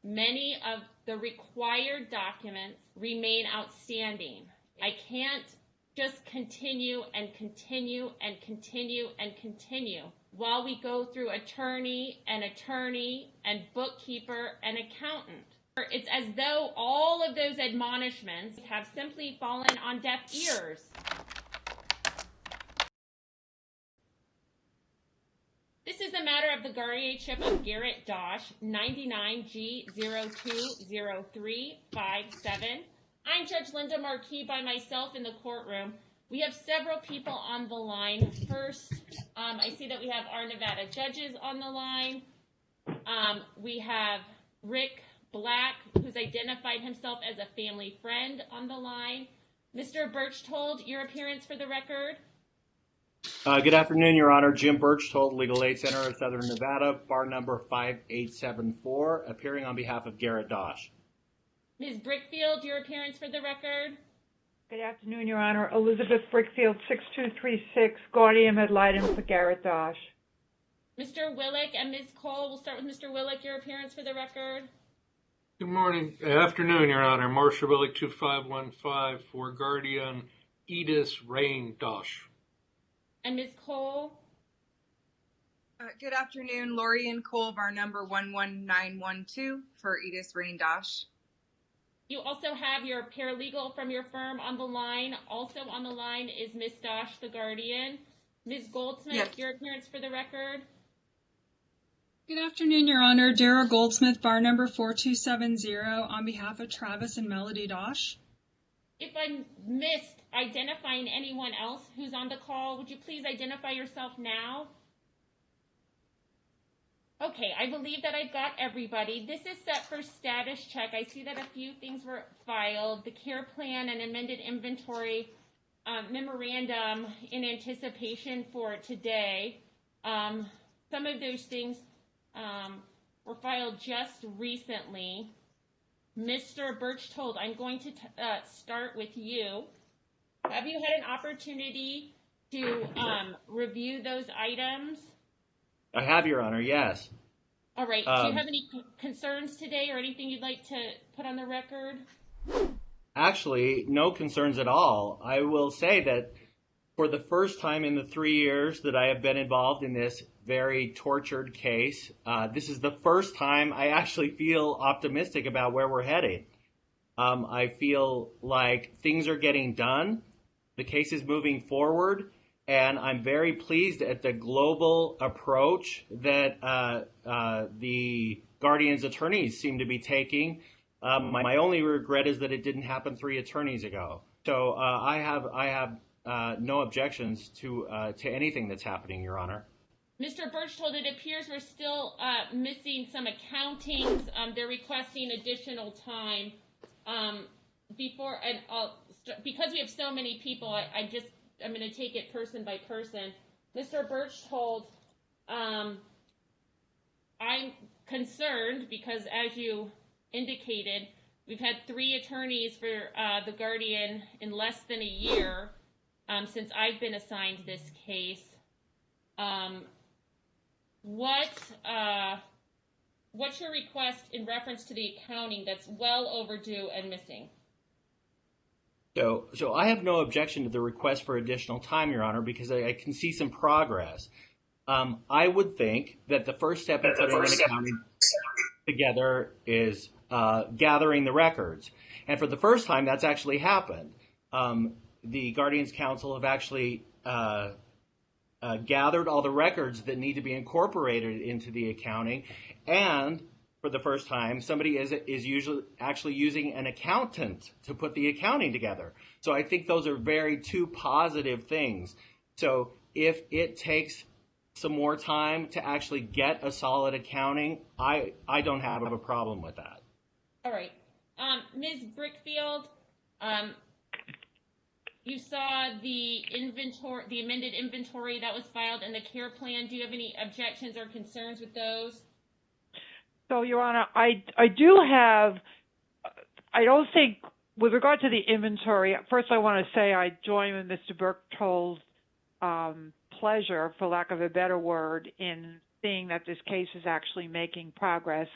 Many of the required documents remain outstanding. I can't just continue and continue and continue and continue while we go through attorney and bookkeeper and accountant. It's as though all of those admonishments have simply fallen on deaf ears. This is a matter of the guardianship of Garrett Dosch, 99G020357. I'm Judge Linda Marquis by myself in the courtroom. We have several people on the line. First, I see that we have our Nevada judges on the line. We have Rick Black, who's identified himself as a family friend, on the line. Mr. Berchtold, your appearance for the record. Good afternoon, Your Honor. Jim Berchtold, Legal Aid Center of Southern Nevada, bar number 5874, appearing on behalf of Garrett Dosch. Ms. Brickfield, your appearance for the record. Good afternoon, Your Honor. Elizabeth Brickfield, 6236, guardian ad litem for Garrett Dosch. Mr. Willick and Ms. Cole, we'll start with Mr. Willick, your appearance for the record. Good morning. Afternoon, Your Honor. Marshal Willick, 2515, for guardian Edith Rain Dosch. And Ms. Cole? Good afternoon, Lori and Cole, bar number 11912 for Edith Rain Dosch. You also have your paralegal from your firm on the line. Also on the line is Ms. Dosch, the guardian. Ms. Goldsmith, yes. Your appearance for the record. Good afternoon, Your Honor. Dara Goldsmith, bar number 4270, on behalf of Travis and Melodie Dosch. If I missed identifying anyone else who's on the call, would you please identify yourself now? Okay, I believe that I've got everybody. This is set for status check. I see that a few things were filed. The care plan and amended inventory memorandum in anticipation for today. Some of those things were filed just recently. Mr. Berchtold, I'm going to start with you. Have you had an opportunity to review those items? I have, Your Honor, yes. All right. Do you have any concerns today or anything you'd like to put on the record? Actually, no concerns at all. I will say that for the first time in the 3 years that I have been involved in this very tortured case, this is the first time I actually feel optimistic about where we're headed. I feel like things are getting done. The case is moving forward, and I'm very pleased at the global approach that the Guardian's attorneys seem to be taking. My only regret is that it didn't happen 3 attorneys ago. So I have no objections to anything that's happening, Your Honor. Mr. Berchtold, it appears we're still missing some accountings. They're requesting additional time. Because we have so many people, I'm going to take it person by person. Mr. Berchtold, I'm concerned because, as you indicated, we've had 3 attorneys for the Guardian in less than a year since I've been assigned this case. What's your request in reference to the accounting that's well overdue and missing? So I have no objection to the request for additional time, Your Honor, because I can see some progress. I would think that the first step in putting an accounting together is gathering the records. And for the first time, that's actually happened. The Guardian's Council have actually gathered all the records that need to be incorporated into the accounting, and for the first time, somebody is usually actually using an accountant to put the accounting together. So I think those are two positive things. So if it takes some more time to actually get a solid accounting, I don't have a problem with that. All right. Ms. Brickfield, you saw the amended inventory that was filed in the care plan. Do you have any objections or concerns with those? So, Your Honor, I do have, I don't think, with regard to the inventory, first I want to say I join with Mr. Berchtold's pleasure, for lack of a better word, in seeing that this case is actually making progress.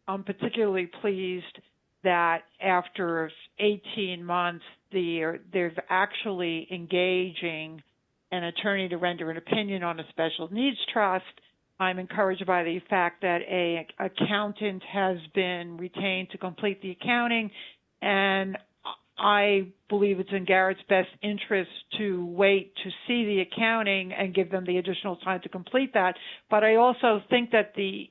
I'm particularly pleased that after 18 months, they're actually engaging an attorney to render an opinion on a special needs trust. I'm encouraged by the fact that an accountant has been retained to complete the accounting, and I believe it's in Garrett's best interest to wait to see the accounting and give them the additional time to complete that. But I also think that the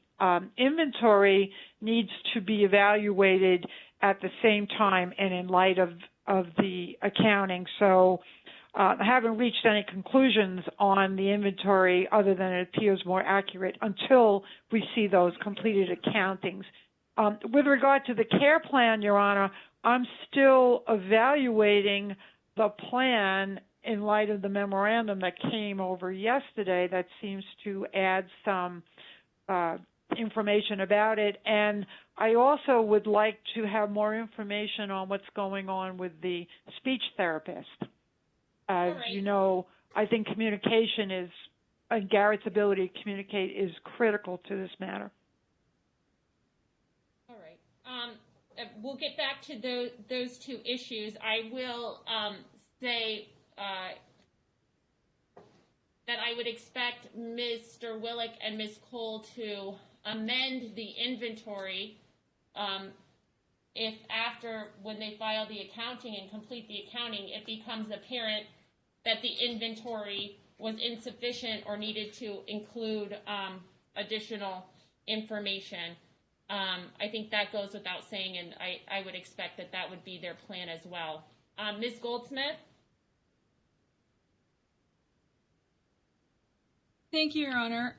inventory needs to be evaluated at the same time and in light of the accounting. So I haven't reached any conclusions on the inventory other than it appears more accurate until we see those completed accountings. With regard to the care plan, Your Honor, I'm still evaluating the plan in light of the memorandum that came over yesterday that seems to add some information about it. And I also would like to have more information on what's going on with the speech therapist. As you know, I think communication is, and Garrett's ability to communicate is critical to this matter. All right. We'll get back to those two issues. I will say that I would expect Mr. Willick and Ms. Cole to amend the inventory if after, when they file the accounting and complete the accounting, it becomes apparent that the inventory was insufficient or needed to include additional information. I think that goes without saying, and I would expect that that would be their plan as well. Ms. Goldsmith? Thank you, Your Honor.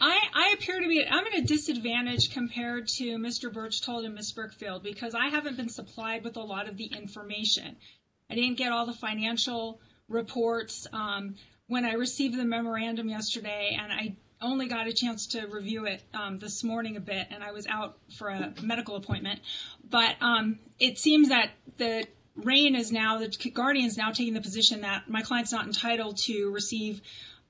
I appear to be, I'm at a disadvantage compared to Mr. Berchtold and Ms. Brickfield because I haven't been supplied with a lot of the information. I didn't get all the financial reports when I received the memorandum yesterday, and I only got a chance to review it this morning a bit, and I was out for a medical appointment. But it seems that the Guardian is now taking the position that my client's not entitled to receive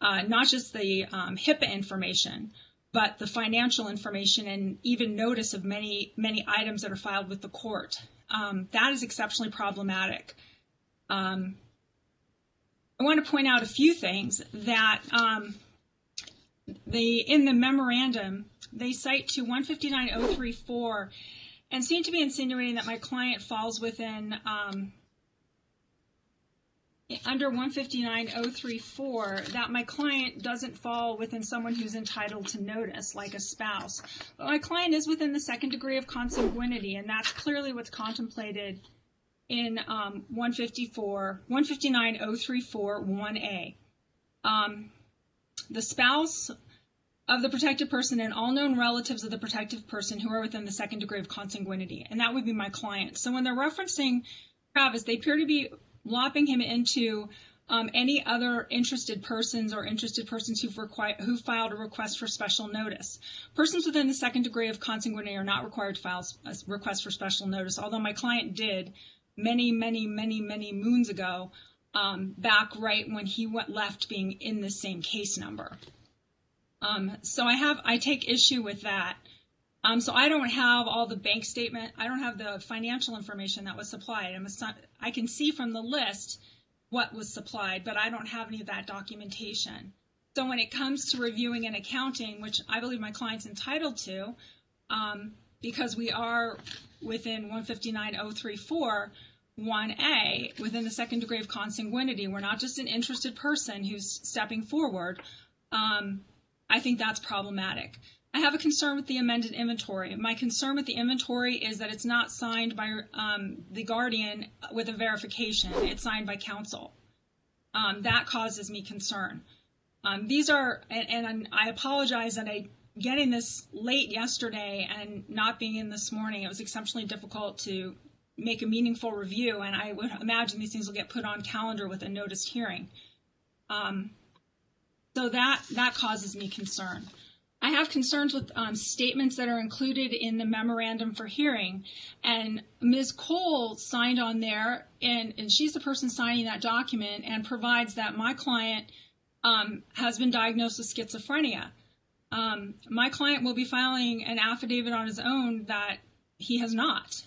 not just the HIPAA information, but the financial information and even notice of many items that are filed with the court. That is exceptionally problematic. I want to point out a few things that in the memorandum, they cite to 159.034 and seem to be insinuating that my client falls within under 159.034, that my client doesn't fall within someone who's entitled to notice, like a spouse. But my client is within the second degree of consanguinity, and that's clearly what's contemplated in 159.034 1A. The spouse of the protected person and all known relatives of the protected person who are within the second degree of consanguinity, and that would be my client. So when they're referencing Travis, they appear to be lopping him into any other interested persons or interested persons who filed a request for special notice. Persons within the second degree of consanguinity are not required to file a request for special notice, although my client did many moons ago, back right when he left being in the same case number. So I take issue with that. So I don't have all the bank statement. I don't have the financial information that was supplied. I can see from the list what was supplied, but I don't have any of that documentation. So when it comes to reviewing and accounting, which I believe my client's entitled to, because we are within 159.034 1A, within the second degree of consanguinity, we're not just an interested person who's stepping forward. I think that's problematic. I have a concern with the amended inventory. My concern with the inventory is that it's not signed by the guardian with a verification. It's signed by counsel. That causes me concern. These are, and I apologize that getting this late yesterday and not being in this morning, it was exceptionally difficult to make a meaningful review, and I would imagine these things will get put on calendar with a noticed hearing. So that causes me concern. I have concerns with statements that are included in the memorandum for hearing, and Ms. Cole signed on there, and she's the person signing that document and provides that my client has been diagnosed with schizophrenia. My client will be filing an affidavit on his own that he has not.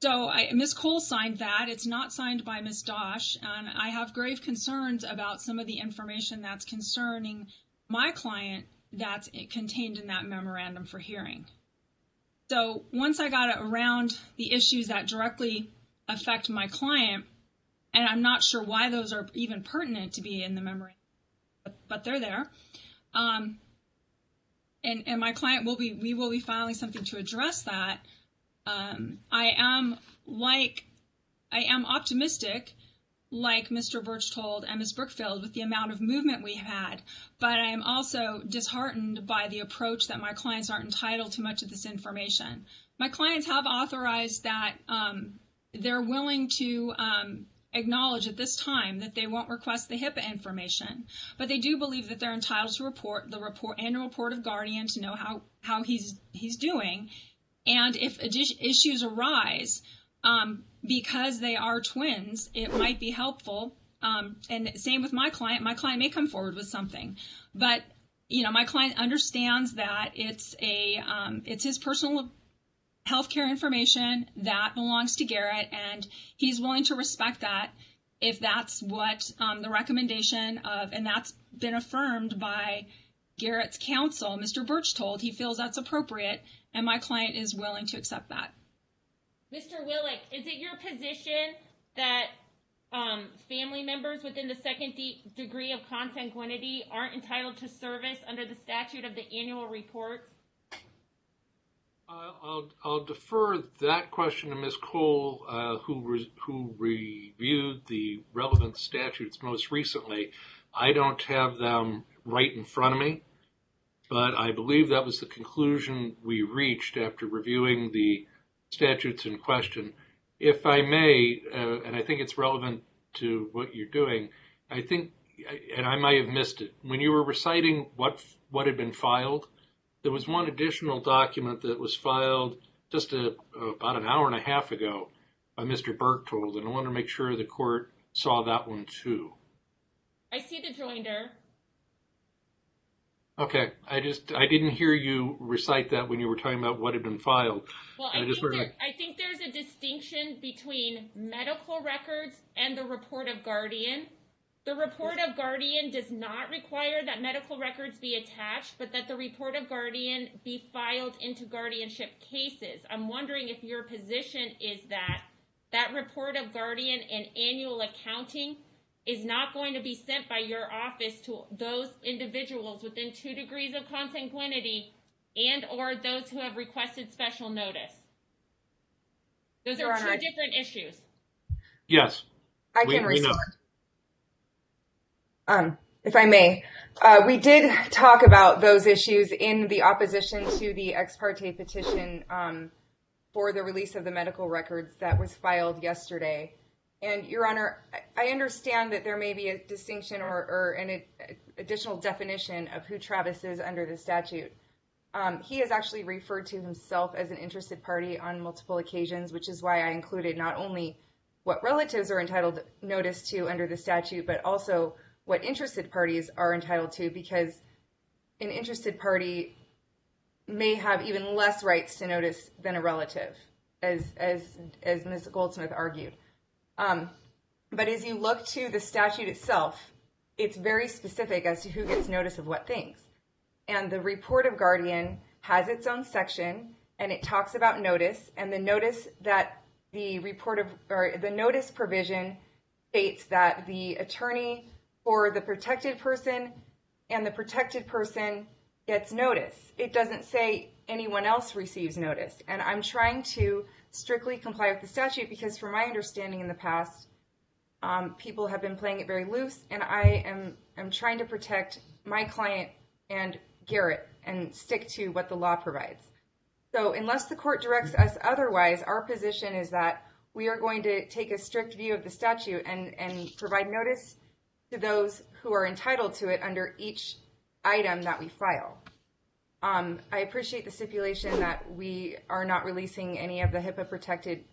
So Ms. Cole signed that. It's not signed by Ms. Dosch, and I have grave concerns about some of the information that's concerning my client that's contained in that memorandum for hearing. So once I got around the issues that directly affect my client, and I'm not sure why those are even pertinent to be in the memorandum, but they're there. And my client we will be filing something to address that. I am optimistic, like Mr. Berchtold and Ms. Brickfield, with the amount of movement we had, but I am also disheartened by the approach that my clients aren't entitled to much of this information. My clients have authorized that they're willing to acknowledge at this time that they won't request the HIPAA information, but they do believe that they're entitled to report the annual report of Guardian to know how he's doing, and if issues arise, because they are twins, it might be helpful. And same with my client. My client may come forward with something, but my client understands that it's his personal healthcare information that belongs to Garrett, and he's willing to respect that if that's what the recommendation of, and that's been affirmed by Garrett's counsel, Mr. Berchtold. He feels that's appropriate, and my client is willing to accept that. Mr. Willick, is it your position that family members within the second degree of consanguinity aren't entitled to service under the statute of the annual reports? I'll defer that question to Ms. Cole, who reviewed the relevant statutes most recently. I don't have them right in front of me, but I believe that was the conclusion we reached after reviewing the statutes in question. If I may, and I think it's relevant to what you're doing, I think, and I might have missed it, when you were reciting what had been filed, there was one additional document that was filed just about an hour and a half ago by Mr. Berchtold, and I want to make sure the court saw that one too. I see the joinder. Okay, I didn't hear you recite that when you were talking about what had been filed. Well, I think there's a distinction between medical records and the report of Guardian. The report of Guardian does not require that medical records be attached, but that the report of Guardian be filed into guardianship cases. I'm wondering if your position is that report of Guardian and annual accounting is not going to be sent by your office to those individuals within 2 degrees of consanguinity and or those who have requested special notice. Those are two different issues. Yes. I can respond. If I may, we did talk about those issues in the opposition to the ex parte petition for the release of the medical records that was filed yesterday. And, Your Honor, I understand that there may be a distinction or an additional definition of who Travis is under the statute. He has actually referred to himself as an interested party on multiple occasions, which is why I included not only what relatives are entitled notice to under the statute, but also what interested parties are entitled to, because an interested party may have even less rights to notice than a relative, as Ms. Goldsmith argued. But as you look to the statute itself, it's very specific as to who gets notice of what things. And the report of Guardian has its own section, and it talks about notice, and the notice that the notice provision states that the attorney for the protected person and the protected person gets notice. It doesn't say anyone else receives notice. And I'm trying to strictly comply with the statute because from my understanding in the past, people have been playing it very loose, and I am trying to protect my client and Garrett and stick to what the law provides. So unless the court directs us otherwise, our position is that we are going to take a strict view of the statute and provide notice to those who are entitled to it under each item that we file. I appreciate the stipulation that we are not releasing any of the HIPAA-protected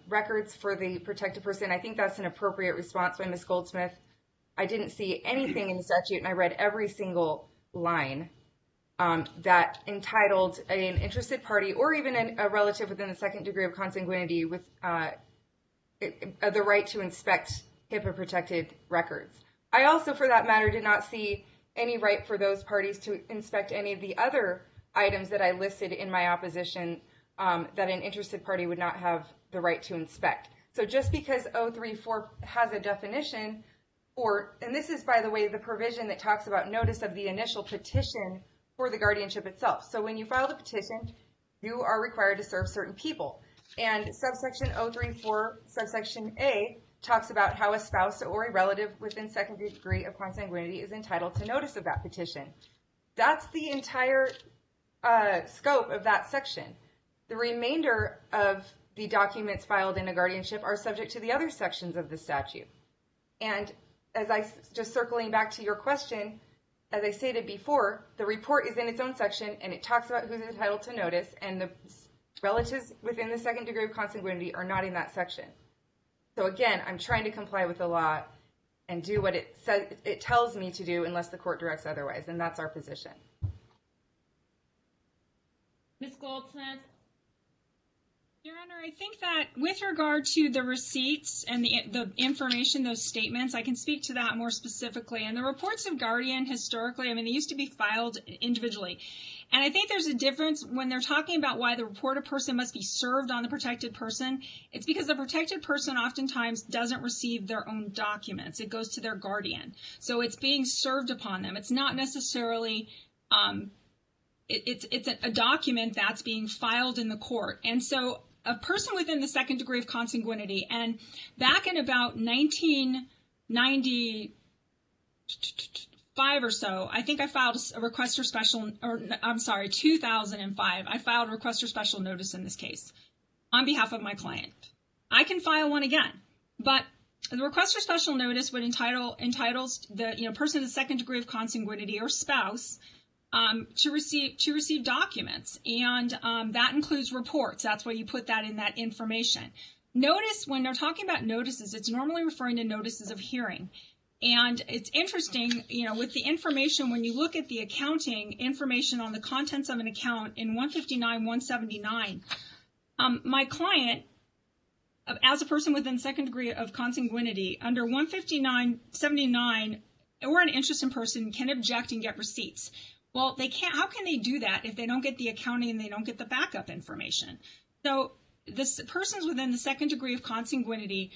records for the protected person. I think that's an appropriate response by Ms. Goldsmith. I didn't see anything in the statute, and I read every single line that entitled an interested party or even a relative within the second degree of consanguinity with the right to inspect HIPAA-protected records. I also, for that matter, did not see any right for those parties to inspect any of the other items that I listed in my opposition that an interested party would not have the right to inspect. So just because 034 has a definition, and this is, by the way, the provision that talks about notice of the initial petition for the guardianship itself. So when you file the petition, you are required to serve certain people. And subsection 034, subsection A, talks about how a spouse or a relative within second degree of consanguinity is entitled to notice of that petition. That's the entire scope of that section. The remainder of the documents filed in a guardianship are subject to the other sections of the statute. And as I just circling back to your question, as I stated before, the report is in its own section and it talks about who's entitled to notice, and the relatives within the second degree of consanguinity are not in that section. So again, I'm trying to comply with the law and do what it says it tells me to do unless the court directs otherwise, and that's our position. Ms. Goldsmith? Your Honor, I think that with regard to the receipts and the information, those statements, I can speak to that more specifically. And the reports of Guardian historically, I mean, they used to be filed individually. And I think there's a difference when they're talking about why the reported person must be served on the protected person. It's because the protected person oftentimes doesn't receive their own documents. It goes to their guardian. So it's being served upon them. It's not necessarily it's a document that's being filed in the court. And so a person within the second degree of consanguinity, and back in about 1995 or so, I think I filed a request for special, 2005, I filed a request for special notice in this case on behalf of my client. I can file one again, but the request for special notice would entitles the person of the second degree of consanguinity or spouse to receive documents, and that includes reports. That's why you put that in that information. Notice, when they're talking about notices, it's normally referring to notices of hearing. And it's interesting, with the information, when you look at the accounting information on the contents of an account in 159-179, my client, as a person within the second degree of consanguinity, under 159-79, or an interested person can object and get receipts. Well, they can't. How can they do that if they don't get the accounting and they don't get the backup information? So the persons within the second degree of consanguinity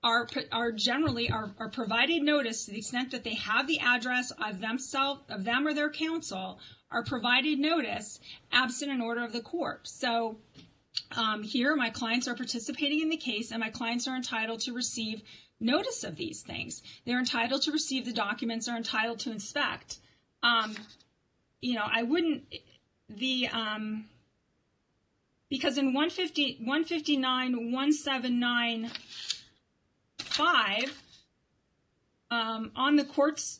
are generally provided notice to the extent that they have the address of them or their counsel, are provided notice absent an order of the court. So here my clients are participating in the case, and my clients are entitled to receive notice of these things. They're entitled to receive the documents, are entitled to inspect. I wouldn't, because in 159-179-5, on the court's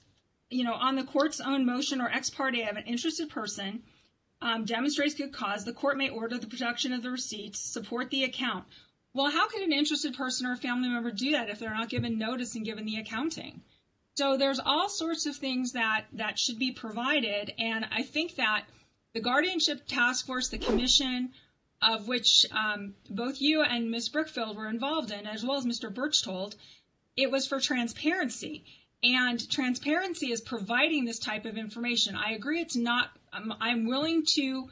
own motion or ex parte of an interested person, demonstrates good cause, the court may order the production of the receipts, support the account. Well, how can an interested person or a family member do that if they're not given notice and given the accounting? So there's all sorts of things that should be provided, and I think that the Guardianship Task Force, the commission, of which both you and Ms. Brickfield were involved in, as well as Mr. Berchtold, it was for transparency. And transparency is providing this type of information. I agree it's not, I'm willing to,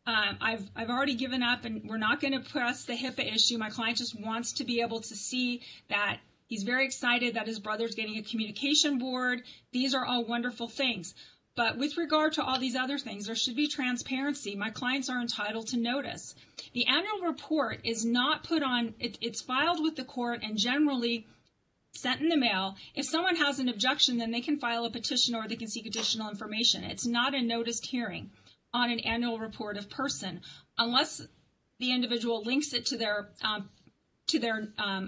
I've already given up, and we're not going to press the HIPAA issue. My client just wants to be able to see that he's very excited that his brother's getting a communication board. These are all wonderful things. But with regard to all these other things, there should be transparency. My clients are entitled to notice. The annual report is not put on, it's filed with the court and generally sent in the mail. If someone has an objection, then they can file a petition or they can seek additional information. It's not a noticed hearing on an annual report of person, unless the individual links it to their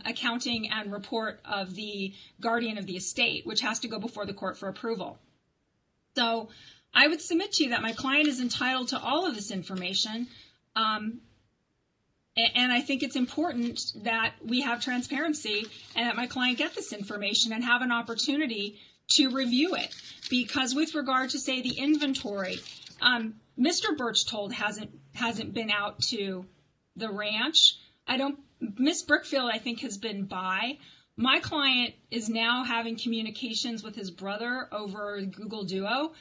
accounting and report of the guardian of the estate, which has to go before the court for approval. So I would submit to you that my client is entitled to all of this information, and I think it's important that we have transparency and that my client get this information and have an opportunity to review it. Because with regard to, say, the inventory, Mr. Berchtold hasn't been out to the ranch. Miss Brickfield, I think, has been by. My client is now having communications with his brother over Google Duo.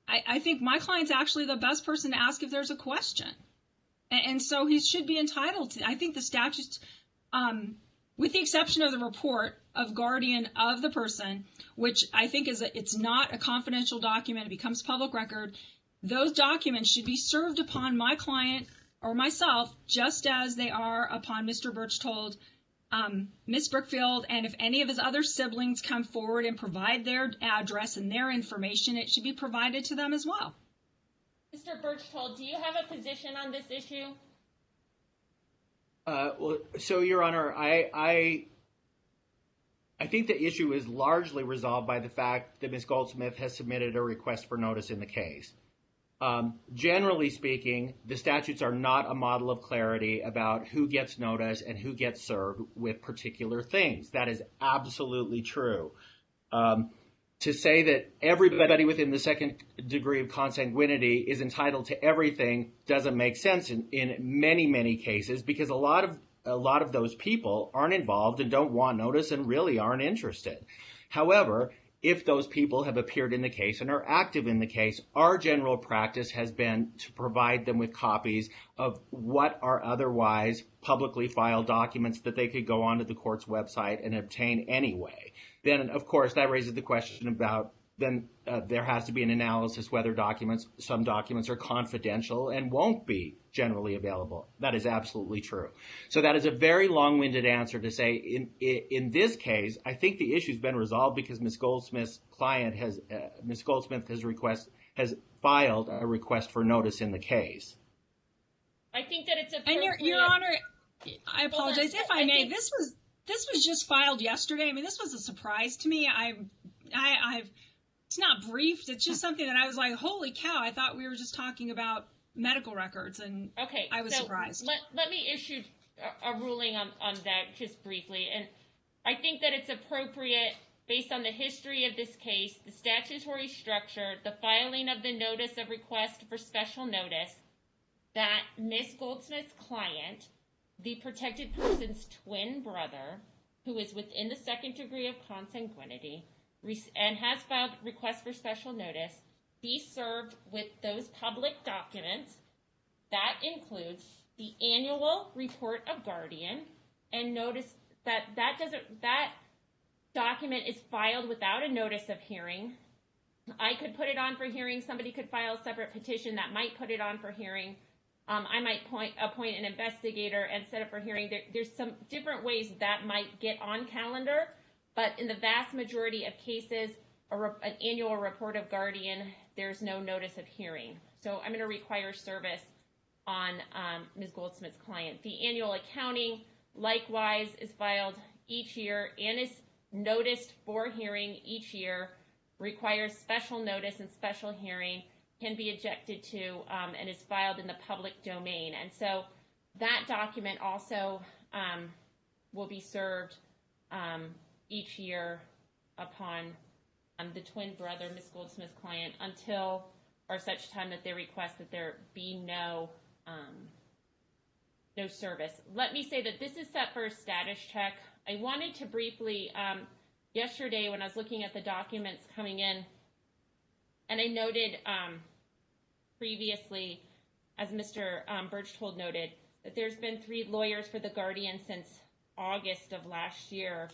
I think my client's actually the best person to ask if there's a question. And so he should be entitled to. I think the statutes, with the exception of the report of guardian of the person, which I think it's not a confidential document, it becomes public record, those documents should be served upon my client or myself just as they are upon Mr. Berchtold, Miss Brickfield, and if any of his other siblings come forward and provide their address and their information, it should be provided to them as well. Mr. Berchtold, do you have a position on this issue? Well, so, Your Honor, I think the issue is largely resolved by the fact that Ms. Goldsmith has submitted a request for notice in the case. Generally speaking, the statutes are not a model of clarity about who gets notice and who gets served with particular things. That is absolutely true. To say that everybody within the second degree of consanguinity is entitled to everything doesn't make sense in many, many cases, because a lot of those people aren't involved and don't want notice and really aren't interested. However, if those people have appeared in the case and are active in the case, our general practice has been to provide them with copies of what are otherwise publicly filed documents that they could go onto the court's website and obtain anyway. Then, of course, that raises the question about there has to be an analysis whether some documents are confidential and won't be generally available. That is absolutely true. So that is a very long-winded answer to say in this case, I think the issue's been resolved because Ms. Goldsmith's client has filed a request for notice in the case. I think that it's appropriate. And Your Honor, I apologize if I may. This was just filed yesterday. I mean, this was a surprise to me. It's not briefed. It's just something that I was like, holy cow, I thought we were just talking about medical records, and okay, I was surprised. Let me issue a ruling on that just briefly. And I think that it's appropriate, based on the history of this case, the statutory structure, the filing of the notice of request for special notice, that Ms. Goldsmith's client, the protected person's twin brother, who is within the second degree of consanguinity, and has filed request for special notice, be served with those public documents. That includes the annual report of guardian, and notice that that document is filed without a notice of hearing. I could put it on for hearing. Somebody could file a separate petition that might put it on for hearing. I might appoint an investigator and set up for hearing. There's some different ways that might get on calendar, but in the vast majority of cases, an annual report of guardian, there's no notice of hearing. So I'm going to require service on Ms. Goldsmith's client. The annual accounting, likewise, is filed each year and is noticed for hearing each year, requires special notice and special hearing, can be objected to, and is filed in the public domain. And so that document also will be served each year upon the twin brother, Ms. Goldsmith's client, until or such time that they request that there be no service. Let me say that this is set for a status check. I wanted to briefly, yesterday when I was looking at the documents coming in, and I noted previously, as Mr. Berchtold noted, that there's been 3 lawyers for the guardian since August of last year.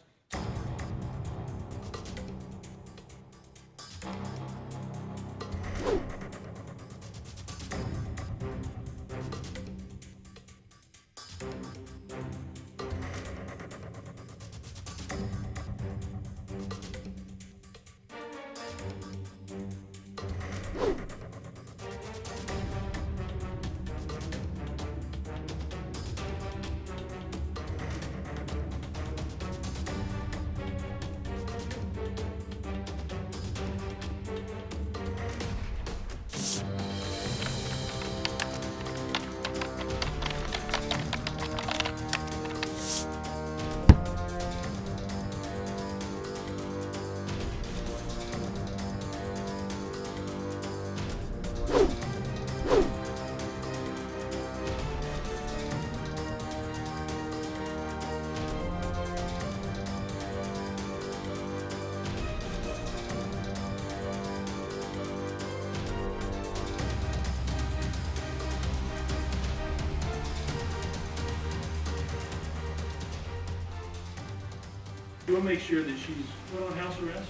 We'll make sure that she's put on house arrest.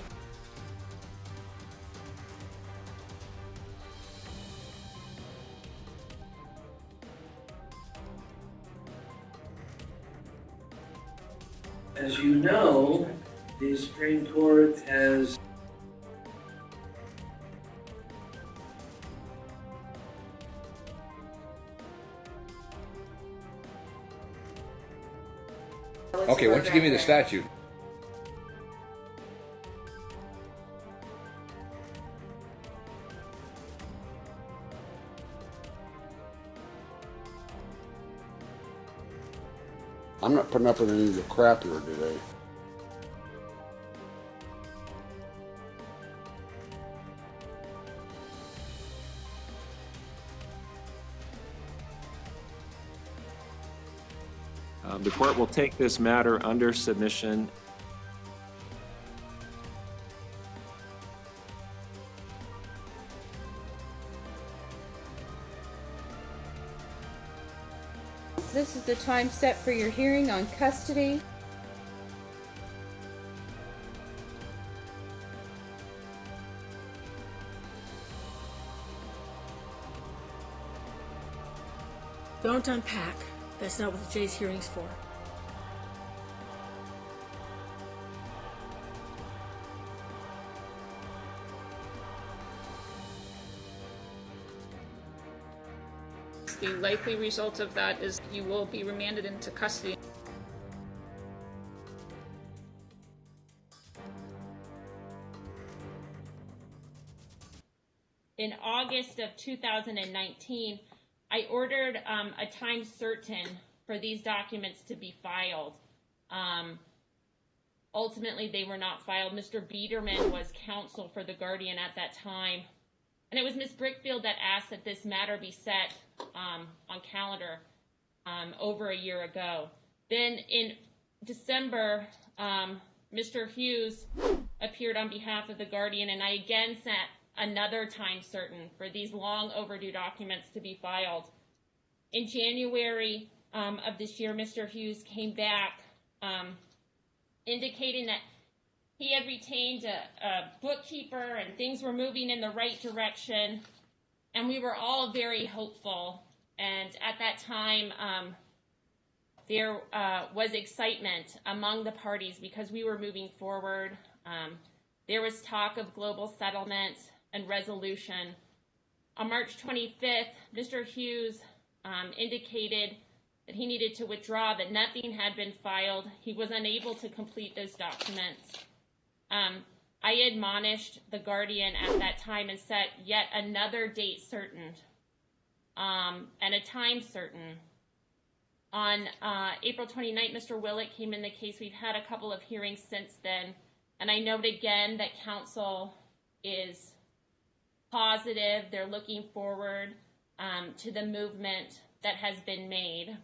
As you know, the Supreme Court has Okay, why don't you give me the statute? I'm not putting up with any of the crap here today. The court will take this matter under submission. This is the time set for your hearing on custody. Don't unpack. That's not what the Jay's hearing's for. The likely result of that is you will be remanded into custody. In August of 2019, I ordered a time certain for these documents to be filed. Ultimately, they were not filed. Mr. Biederman was counsel for the Guardian at that time. And it was Ms. Brickfield that asked that this matter be set on calendar over a year ago. Then in December, Mr. Hughes appeared on behalf of the Guardian, and I again sent another time certain for these long overdue documents to be filed. In January of this year, Mr. Hughes came back indicating that he had retained a bookkeeper and things were moving in the right direction, and we were all very hopeful. And at that time, there was excitement among the parties because we were moving forward. There was talk of global settlement and resolution. On March 25th, Mr. Hughes indicated that he needed to withdraw, that nothing had been filed. He was unable to complete those documents. I admonished the Guardian at that time and set yet another date certain and a time certain. On April 29th, Mr. Willick came in the case. We've had a couple of hearings since then, and I note again that counsel is positive. They're looking forward to the movement that has been made.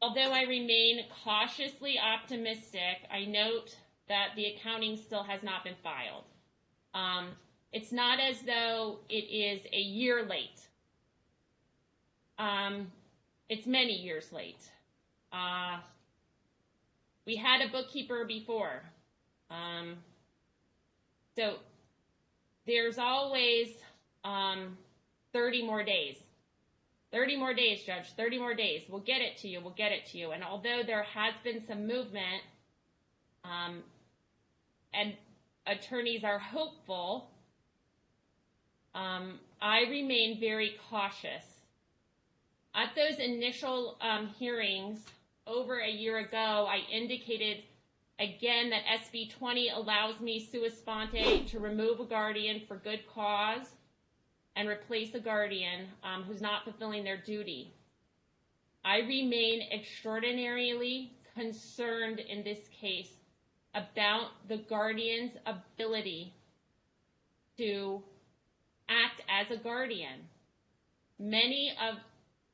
Although I remain cautiously optimistic, I note that the accounting still has not been filed. It's not as though it is a year late. It's many years late. We had a bookkeeper before. So there's always 30 more days. 30 more days, Judge, 30 more days. We'll get it to you, we'll get it to you. And although there has been some movement, and attorneys are hopeful, I remain very cautious. At those initial hearings over a year ago, I indicated again that SB 20 allows me sua sponte to remove a guardian for good cause and replace a guardian who's not fulfilling their duty. I remain extraordinarily concerned in this case about the guardian's ability to act as a guardian. Many of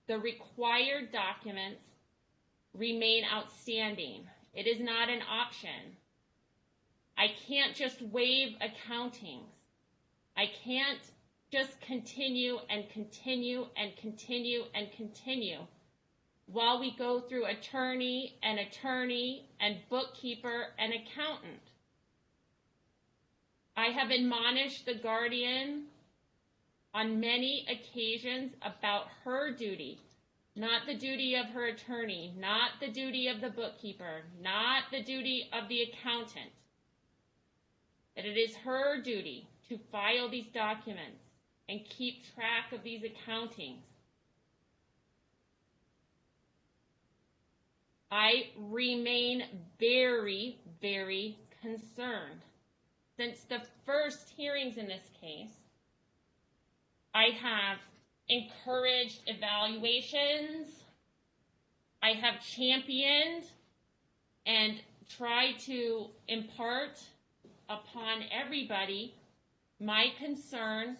the required documents remain outstanding. It is not an option. I can't just waive accountings. I can't just continue and continue and continue and continue while we go through attorney and bookkeeper and accountant. I have admonished the guardian on many occasions about her duty, not the duty of her attorney, not the duty of the bookkeeper, not the duty of the accountant, that it is her duty to file these documents and keep track of these accountings. I remain very, very concerned. Since the first hearings in this case, I have encouraged evaluations. I have championed and tried to impart upon everybody my concern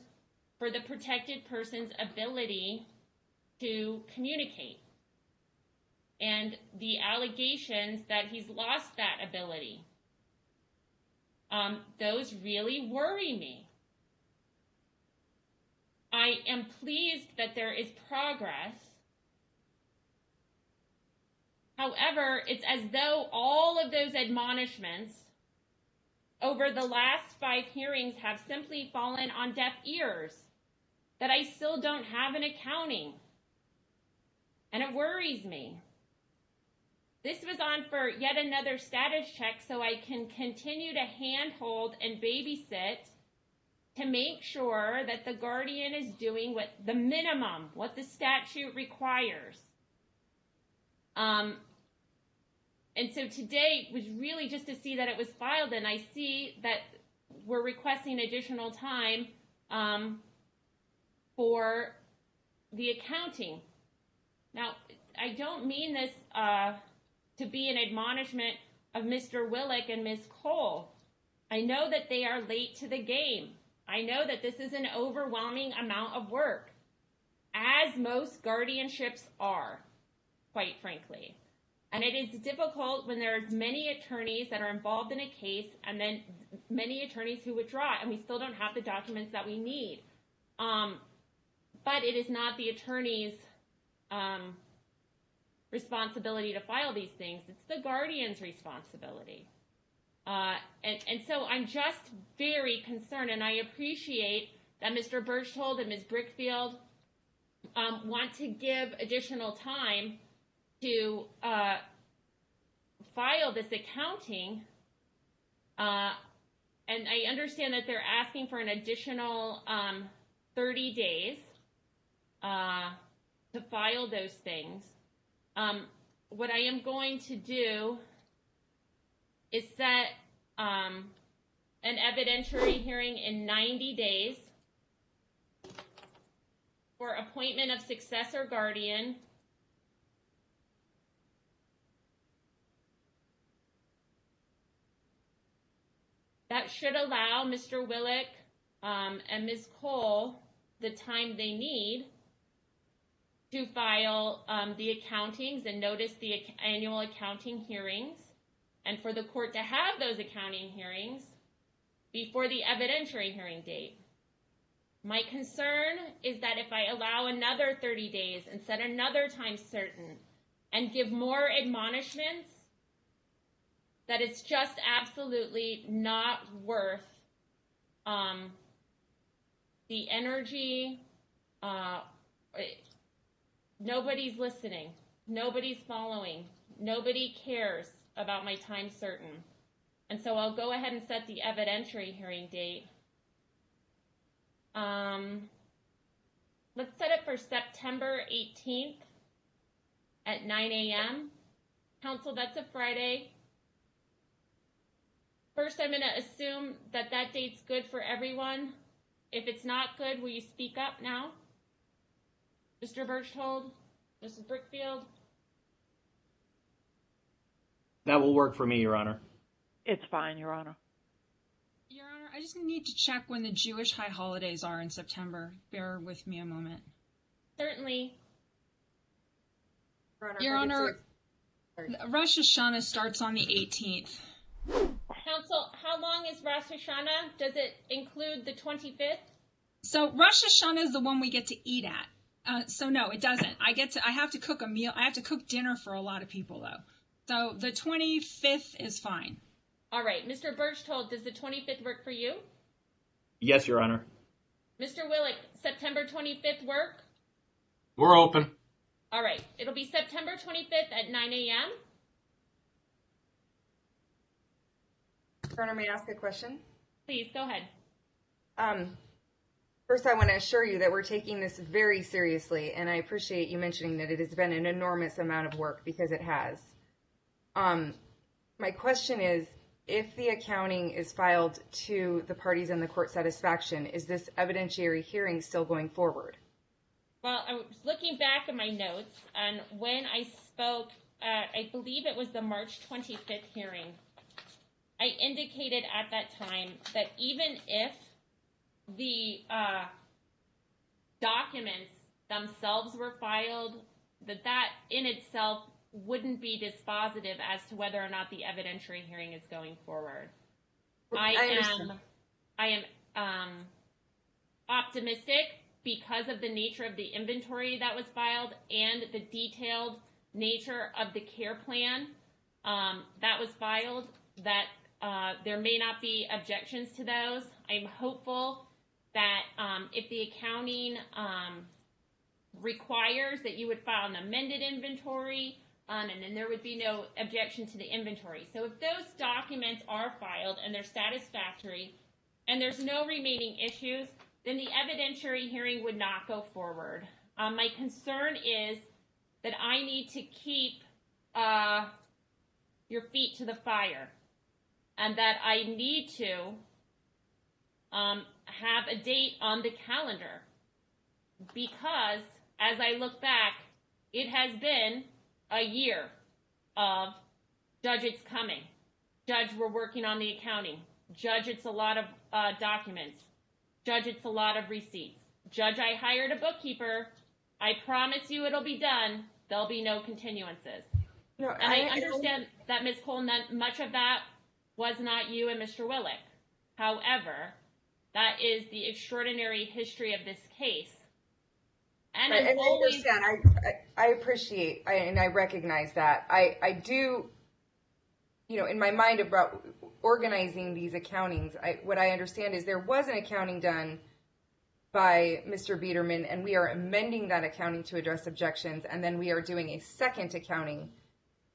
for the protected person's ability to communicate and the allegations that he's lost that ability. Those really worry me. I am pleased that there is progress. However, it's as though all of those admonishments over the last 5 hearings have simply fallen on deaf ears, that I still don't have an accounting. And it worries me. This was on for yet another status check so I can continue to handhold and babysit to make sure that the guardian is doing what the minimum, what the statute requires. And so today was really just to see that it was filed, and I see that we're requesting additional time for the accounting. Now, I don't mean this to be an admonishment of Mr. Willick and Ms. Cole. I know that they are late to the game. I know that this is an overwhelming amount of work, as most guardianships are, quite frankly. And it is difficult when there's many attorneys that are involved in a case and then many attorneys who withdraw, and we still don't have the documents that we need. But it is not the attorney's responsibility to file these things. It's the guardian's responsibility. And so I'm just very concerned, and I appreciate that Mr. Berchtold and Ms. Brickfield want to give additional time to file this accounting. And I understand that they're asking for an additional 30 days to file those things. What I am going to do is set an evidentiary hearing in 90 days for appointment of successor guardian. That should allow Mr. Willick and Ms. Cole the time they need to file the accountings and notice the annual accounting hearings, and for the court to have those accounting hearings before the evidentiary hearing date. My concern is that if I allow another 30 days and set another time certain and give more admonishments, that it's just absolutely not worth the energy. Nobody's listening. Nobody's following. Nobody cares about my time certain. And so I'll go ahead and set the evidentiary hearing date. Let's set it for September 18th at 9 a.m. Counsel, that's a Friday. First, I'm going to assume that that date's good for everyone. If it's not good, will you speak up now? Mr. Berchtold, Mrs. Brickfield? That will work for me, Your Honor. It's fine, Your Honor. Your Honor, I just need to check when the Jewish high holidays are in September. Bear with me a moment. Certainly. Your Honor, Rosh Hashanah starts on the 18th. Counsel, how long is Rosh Hashanah? Does it include the 25th? So Rosh Hashanah is the one we get to eat at. So no, it doesn't. I have to cook a meal. I have to cook dinner for a lot of people though. So the 25th is fine. All right, Mr. Berchtold, does the 25th work for you? Yes, Your Honor. Mr. Willick, September 25th work? We're open. All right, it'll be September 25th at 9 a.m. Your Honor, may I ask a question? Please, go ahead. First, I want to assure you that we're taking this very seriously, and I appreciate you mentioning that it has been an enormous amount of work, because it has. My question is, if the accounting is filed to the parties and the court satisfaction, is this evidentiary hearing still going forward? Well, I was looking back at my notes, and when I spoke, I believe it was the March 25th hearing, I indicated at that time that even if the documents themselves were filed, that in itself wouldn't be dispositive as to whether or not the evidentiary hearing is going forward. I am optimistic because of the nature of the inventory that was filed and the detailed nature of the care plan that was filed, that there may not be objections to those. I'm hopeful that if the accounting requires that you would file an amended inventory, and then there would be no objection to the inventory. So if those documents are filed and they're satisfactory and there's no remaining issues, then the evidentiary hearing would not go forward. My concern is that I need to keep your feet to the fire, and that I need to have a date on the calendar, because as I look back, it has been a year of Judge, it's coming. Judge, we're working on the accounting. Judge, it's a lot of documents. Judge, it's a lot of receipts. Judge, I hired a bookkeeper. I promise you it'll be done. There'll be no continuances. No, and I understand that, Ms. Cole, much of that was not you and Mr. Willick. However, that is the extraordinary history of this case. And right, I'm always... I understand. I appreciate and I recognize that. I do, in my mind about organizing these accountings, what I understand is there was an accounting done by Mr. Biederman, and we are amending that accounting to address objections, and then we are doing a second accounting.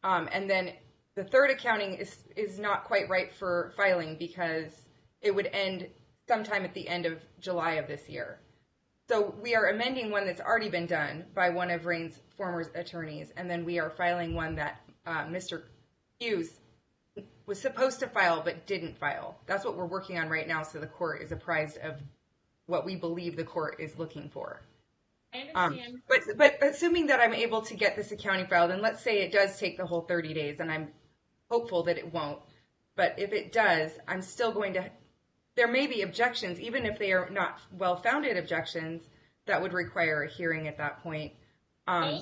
And then the third accounting is not quite right for filing because it would end sometime at the end of July of this year. So we are amending one that's already been done by one of Rain's former attorneys, and then we are filing one that Mr. Hughes was supposed to file but didn't file. That's what we're working on right now, so the court is apprised of what we believe the court is looking for. I understand. But assuming that I'm able to get this accounting filed, and let's say it does take the whole 30 days, and I'm hopeful that it won't, but if it does, I'm still going to... There may be objections, even if they are not well-founded objections, that would require a hearing at that point. But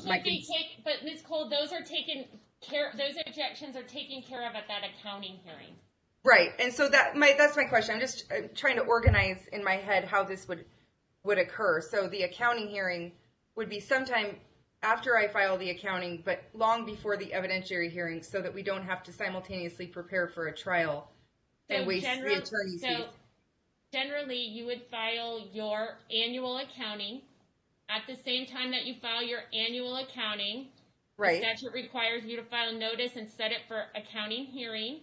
Ms. Cole, those objections are taken care of at that accounting hearing. Right, and so that's my question. I'm just trying to organize in my head how this would occur. So the accounting hearing would be sometime after I file the accounting, but long before the evidentiary hearing, so that we don't have to simultaneously prepare for a trial and waste the attorney's fees. Generally, you would file your annual accounting at the same time that you file your annual accounting. Right. The statute requires you to file notice and set it for accounting hearing.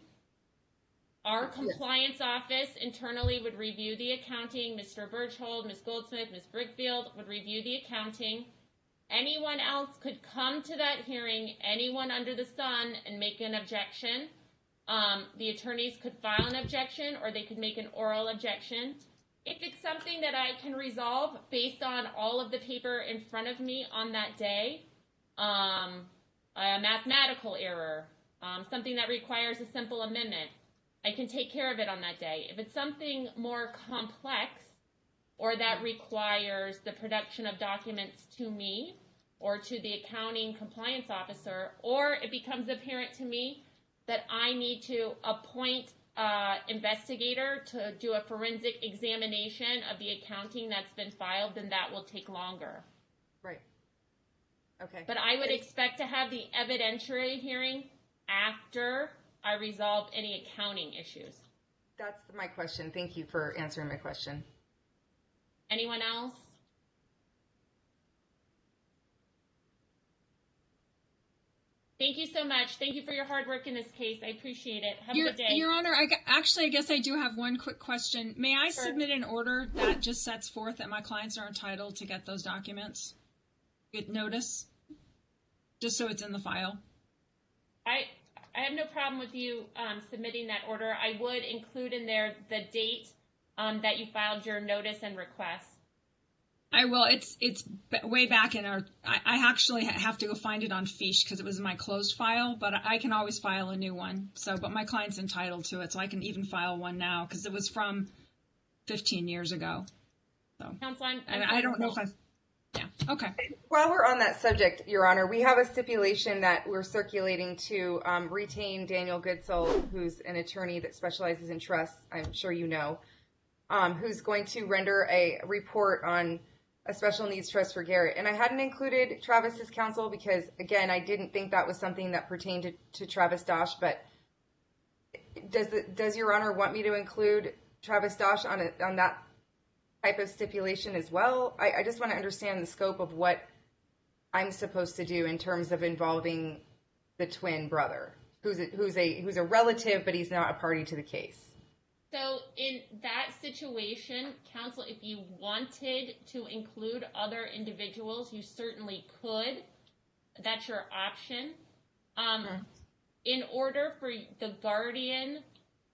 Our compliance office internally would review the accounting. Mr. Berchtold, Ms. Goldsmith, Ms. Brickfield would review the accounting. Anyone else could come to that hearing, anyone under the sun, and make an objection. The attorneys could file an objection, or they could make an oral objection. If it's something that I can resolve based on all of the paper in front of me on that day, a mathematical error, something that requires a simple amendment, I can take care of it on that day. If it's something more complex, or that requires the production of documents to me or to the accounting compliance officer, or it becomes apparent to me that I need to appoint an investigator to do a forensic examination of the accounting that's been filed, then that will take longer. Right. Okay. But I would expect to have the evidentiary hearing after I resolve any accounting issues. That's my question. Thank you for answering my question. Anyone else? Thank you so much. Thank you for your hard work in this case. I appreciate it. Have a good day. Your Honor, I guess I do have one quick question. May I submit an order that just sets forth that my clients are entitled to get those documents? Get notice? Just so it's in the file? I have no problem with you submitting that order. I would include in there the date that you filed your notice and request. I will. It's way back in our. I actually have to go find it on Fiche because it was in my closed file, but I can always file a new one. So, but my client's entitled to it, so I can even file one now because it was from 15 years ago. So, Counsel, I don't know if I. Yeah. Okay. While we're on that subject, Your Honor, we have a stipulation that we're circulating to retain Daniel Goodsell, who's an attorney that specializes in trusts. I'm sure you know, who's going to render a report on a special needs trust for Garrett. And I hadn't included Travis's counsel because, again, I didn't think that was something that pertained to Travis Dosch. But does Your Honor want me to include Travis Dosch on that type of stipulation as well? I just want to understand the scope of what I'm supposed to do in terms of involving the twin brother, who's a relative, but he's not a party to the case. So in that situation, counsel, if you wanted to include other individuals, you certainly could. That's your option. In order for the guardian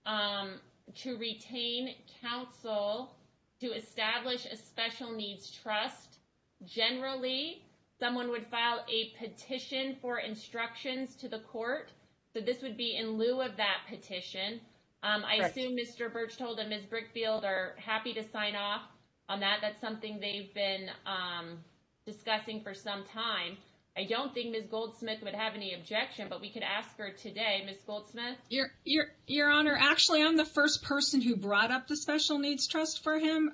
to retain counsel to establish a special needs trust, generally someone would file a petition for instructions to the court. So this would be in lieu of that petition. I assume Mr. Berchtold and Ms. Brickfield are happy to sign off on that. That's something they've been discussing for some time. I don't think Ms. Goldsmith would have any objection, but we could ask her today. Ms. Goldsmith? Your Honor, actually, I'm the first person who brought up the special needs trust for him.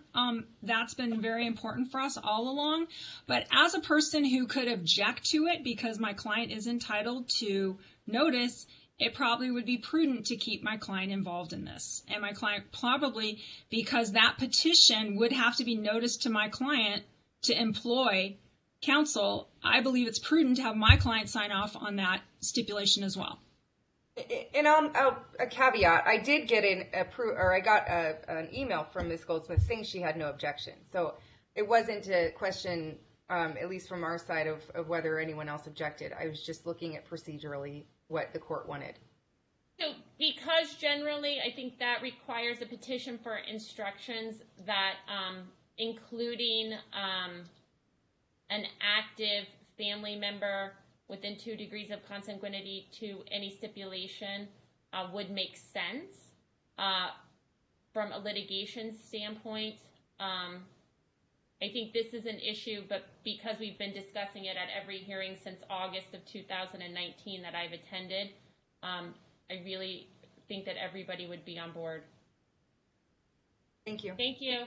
That's been very important for us all along. But as a person who could object to it because my client is entitled to notice, it probably would be prudent to keep my client involved in this. And my client probably, because that petition would have to be noticed to my client to employ counsel, I believe it's prudent to have my client sign off on that stipulation as well. And a caveat, I did get I got an email from Ms. Goldsmith saying she had no objection. So it wasn't a question, at least from our side, of whether anyone else objected. I was just looking at procedurally what the court wanted. So because generally I think that requires a petition for instructions that including an active family member within 2 degrees of consanguinity to any stipulation would make sense from a litigation standpoint. I think this is an issue, but because we've been discussing it at every hearing since August of 2019 that I've attended, I really think that everybody would be on board. Thank you. Thank you.